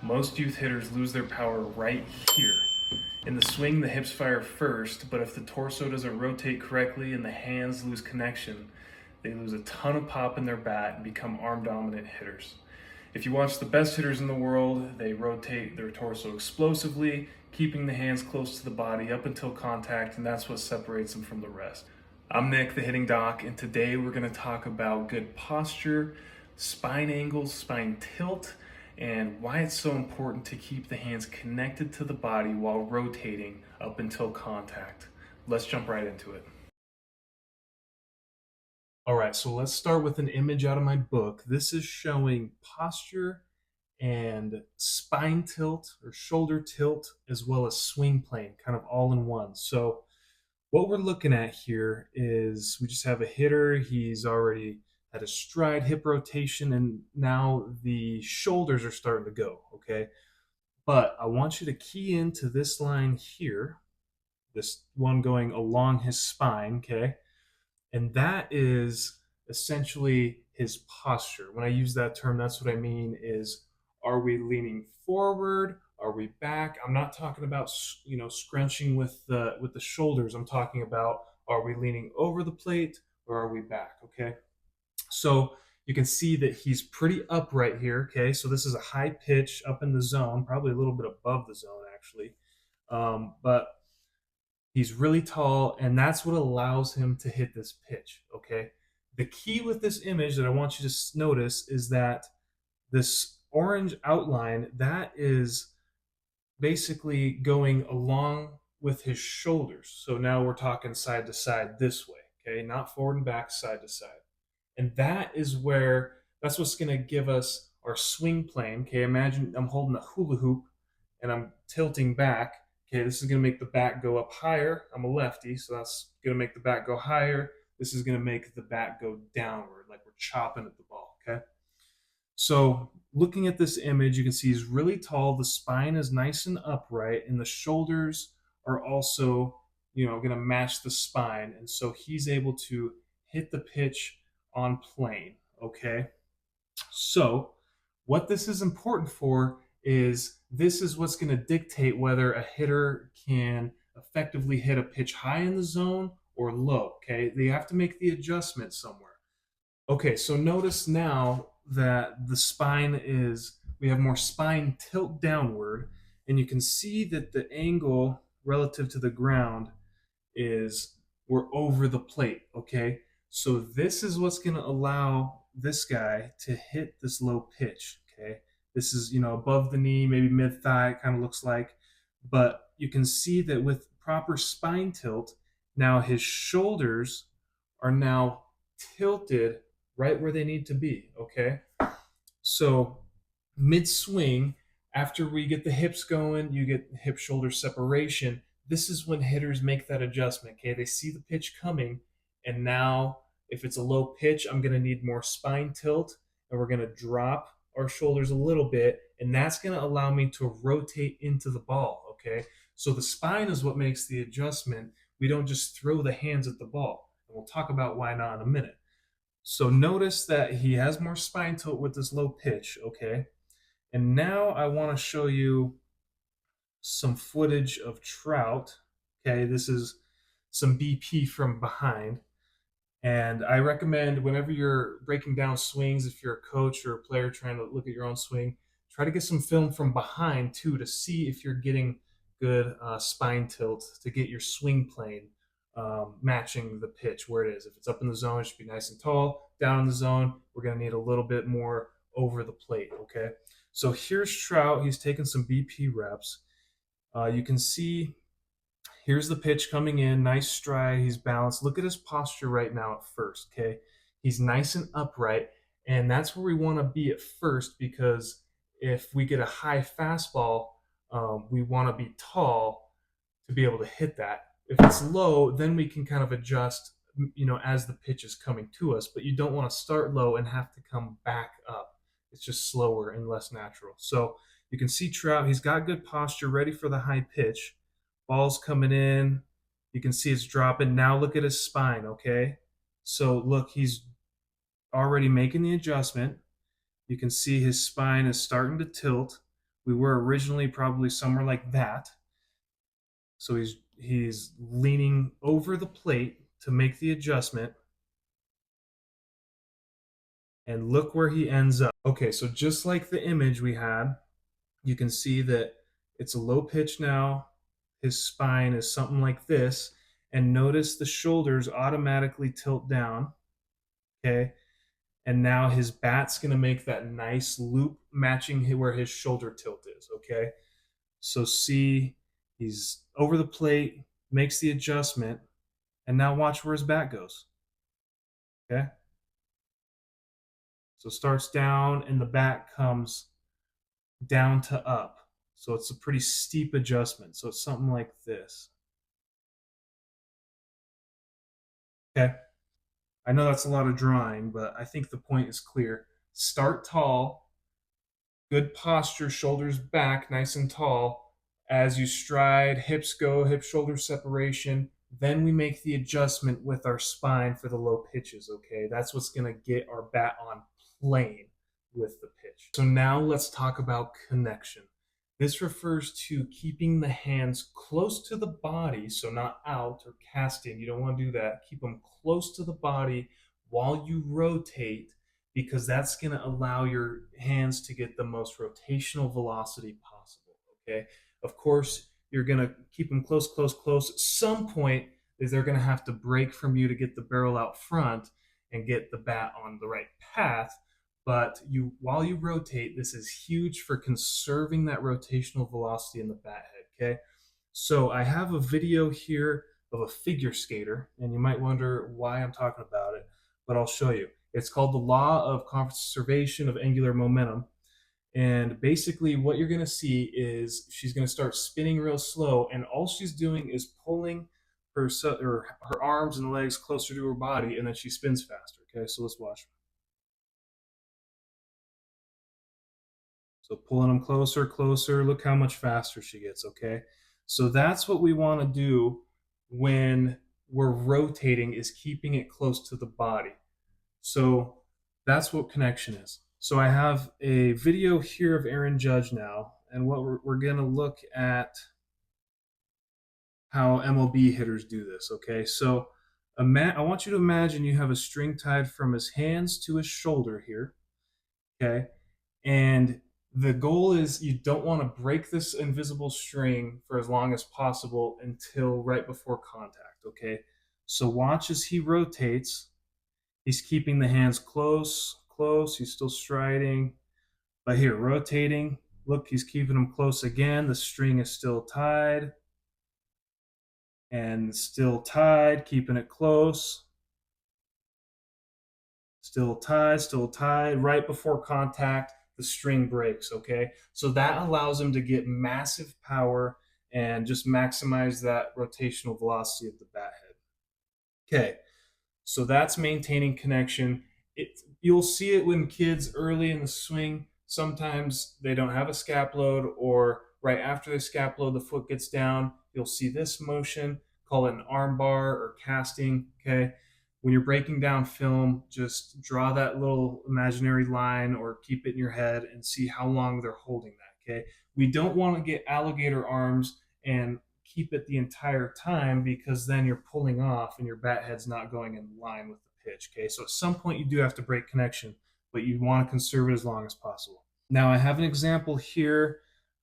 Most youth hitters lose their power right here. In the swing, the hips fire first, but if the torso doesn't rotate correctly and the hands lose connection, they lose a ton of pop in their bat and become arm-dominant hitters. If you watch the best hitters in the world, they rotate their torso explosively, keeping the hands close to the body up until contact, and that's what separates them from the rest. I'm Nick, the hitting doc, and today we're going to talk about good posture, spine angles, spine tilt, and why it's so important to keep the hands connected to the body while rotating up until contact. Let's jump right into it. All right, so let's start with an image out of my book. This is showing posture and spine tilt or shoulder tilt, as well as swing plane, kind of all in one. So what we're looking at here is we just have a hitter. He's already had a stride, hip rotation, and now the shoulders are starting to go, okay? But I want you to key into this line here, this one going along his spine, okay? And that is essentially his posture. When I use that term, that's what I mean is, are we leaning forward? Are we back? I'm not talking about, scrunching with the shoulders. I'm talking about, are we leaning over the plate or are we back? Okay. So you can see that he's pretty upright here. Okay. So this is a high pitch up in the zone, probably a little bit above the zone actually. But he's really tall, and that's what allows him to hit this pitch, okay? The key with this image that I want you to notice is that this orange outline, that is basically going along with his shoulders. So now we're talking side to side this way, okay? Not forward and back, side to side. And that's what's going to give us our swing plane, okay? Imagine I'm holding a hula hoop and I'm tilting back. Okay, this is going to make the bat go up higher. I'm a lefty, so that's going to make the bat go higher. This is going to make the bat go downward, like we're chopping at the ball, okay? So looking at this image, you can see he's really tall. The spine is nice and upright, and the shoulders are also, going to match the spine. And so he's able to hit the pitch on plane, okay? So what this is important for is this is what's going to dictate whether a hitter can effectively hit a pitch high in the zone or low, okay? They have to make the adjustment somewhere. Okay, so notice now that we have more spine tilt downward, and you can see that the angle relative to the ground is we're over the plate, okay? So this is what's going to allow this guy to hit this low pitch, okay? This is, above the knee, maybe mid thigh, kind of looks like. But you can see that with proper spine tilt, now his shoulders are now tilted right where they need to be, okay? So mid swing, after we get the hips going, you get hip shoulder separation. This is when hitters make that adjustment, okay? They see the pitch coming, and now if it's a low pitch, I'm going to need more spine tilt, and we're going to drop our shoulders a little bit, and that's going to allow me to rotate into the ball, okay? So the spine is what makes the adjustment. We don't just throw the hands at the ball, and we'll talk about why not in a minute. So notice that he has more spine tilt with this low pitch, okay? And now I want to show you some footage of Trout. Okay, this is some BP from behind. And I recommend whenever you're breaking down swings, if you're a coach or a player trying to look at your own swing, try to get some film from behind too to see if you're getting good spine tilt to get your swing plane matching the pitch where it is. If it's up in the zone, it should be nice and tall. Down in the zone, we're going to need a little bit more over the plate, okay? So here's Trout. He's taking some BP reps. You can see here's the pitch coming in, nice stride, he's balanced. Look at his posture right now at first, okay? He's nice and upright, and that's where we want to be at first, because if we get a high fastball, we want to be tall to be able to hit that. If it's low, then we can kind of adjust, as the pitch is coming to us, but you don't want to start low and have to come back up. It's just slower and less natural. So you can see Trout, he's got good posture, ready for the high pitch. Ball's coming in. You can see it's dropping. Now look at his spine, okay? So look, he's already making the adjustment. You can see his spine is starting to tilt. We were originally probably somewhere like that. So he's leaning over the plate to make the adjustment, and look where he ends up. Okay, so just like the image we had, you can see that it's a low pitch now. His spine is something like this, and notice the shoulders automatically tilt down. Okay, and now his bat's going to make that nice loop matching where his shoulder tilt is. Okay, so see, he's over the plate, makes the adjustment, and now watch where his bat goes. Okay, so starts down and the bat comes down to up. So it's a pretty steep adjustment. So it's something like this. Okay, I know that's a lot of drawing, but I think the point is clear. Start tall, good posture, shoulders back, nice and tall. As you stride, hips go, hip shoulder separation. Then we make the adjustment with our spine for the low pitches, okay? That's what's going to get our bat on plane with the pitch. So now let's talk about connection. This refers to keeping the hands close to the body, so not out or casting. You don't want to do that. Keep them close to the body while you rotate, because that's going to allow your hands to get the most rotational velocity possible. Okay. Of course, you're going to keep them close, close, close. At some point, is they're going to have to break from you to get the barrel out front and get the bat on the right path. But while you rotate, this is huge for conserving that rotational velocity in the bat head. Okay. So I have a video here of a figure skater, and you might wonder why I'm talking about it, but I'll show you. It's called the Law of Conservation of Angular Momentum. And basically, what you're going to see is she's going to start spinning real slow, and all she's doing is pulling her arms and legs closer to her body, and then she spins faster. Okay, so let's watch. So pulling them closer, closer. Look how much faster she gets. Okay, so that's what we want to do when we're rotating, is keeping it close to the body. So that's what connection is. So I have a video here of Aaron Judge now, and what we're going to look at how MLB hitters do this. Okay, so I want you to imagine you have a string tied from his hands to his shoulder here. Okay, and the goal is you don't want to break this invisible string for as long as possible until right before contact. Okay, so watch as he rotates. He's keeping the hands close, close. He's still striding. But here, rotating. Look, he's keeping them close again. The string is still tied. And still tied, keeping it close. Still tied. Right before contact, the string breaks, okay? So that allows him to get massive power and just maximize that rotational velocity of the bat head. Okay. So that's maintaining connection. You'll see it when kids early in the swing, sometimes they don't have a scap load, or right after the scap load, the foot gets down. You'll see this motion, call it an arm bar or casting. Okay. When you're breaking down film, just draw that little imaginary line or keep it in your head and see how long they're holding that. Okay. We don't want to get alligator arms and keep it the entire time, because then you're pulling off and your bat head's not going in line with the pitch. Okay, so at some point you do have to break connection, but you want to conserve it as long as possible. Now I have an example here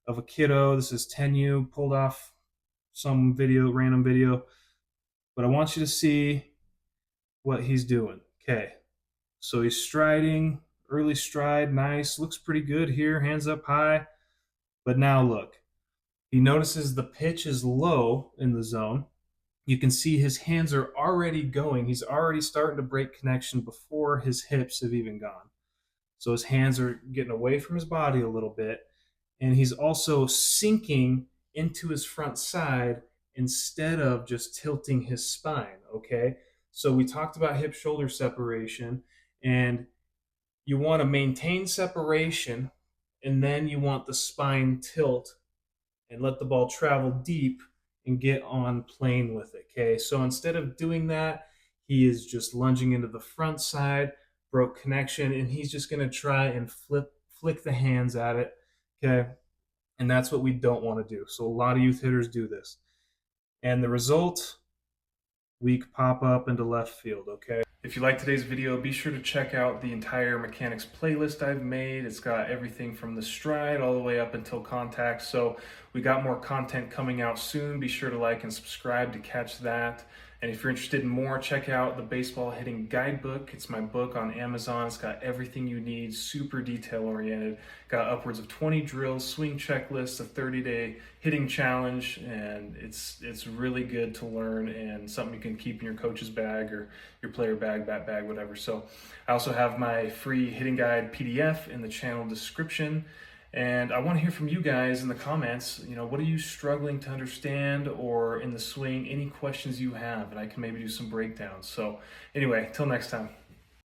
of a kiddo. This is 10U, pulled off some video, random video, but I want you to see what he's doing. Okay, so he's striding, early stride, nice, looks pretty good here, hands up high. But now look, he notices the pitch is low in the zone. You can see his hands are already going. He's already starting to break connection before his hips have even gone. So his hands are getting away from his body a little bit. And he's also sinking into his front side instead of just tilting his spine. Okay. So we talked about hip shoulder separation, and you want to maintain separation, and then you want the spine tilt and let the ball travel deep and get on plane with it. Okay, so instead of doing that, he is just lunging into the front side, broke connection, and he's just going to try and flick the hands at it. Okay, And that's what we don't want to do. So a lot of youth hitters do this. And the result, weak pop up into left field, okay? If you like today's video, be sure to check out the entire mechanics playlist I've made. It's got everything from the stride all the way up until contact. So we got more content coming out soon. Be sure to like and subscribe to catch that. And if you're interested in more, check out the Baseball Hitting Guidebook. It's my book on Amazon. It's got everything you need, super detail oriented. Got upwards of 20 drills, swing checklists, a 30-day hitting challenge, and it's really good to learn and something you can keep in your coach's bag or your player bag, bat bag, whatever. So I also have my free hitting guide PDF in the channel description. And I want to hear from you guys in the comments. What are you struggling to understand, or in the swing, any questions you have, and I can maybe do some breakdowns. So anyway, till next time.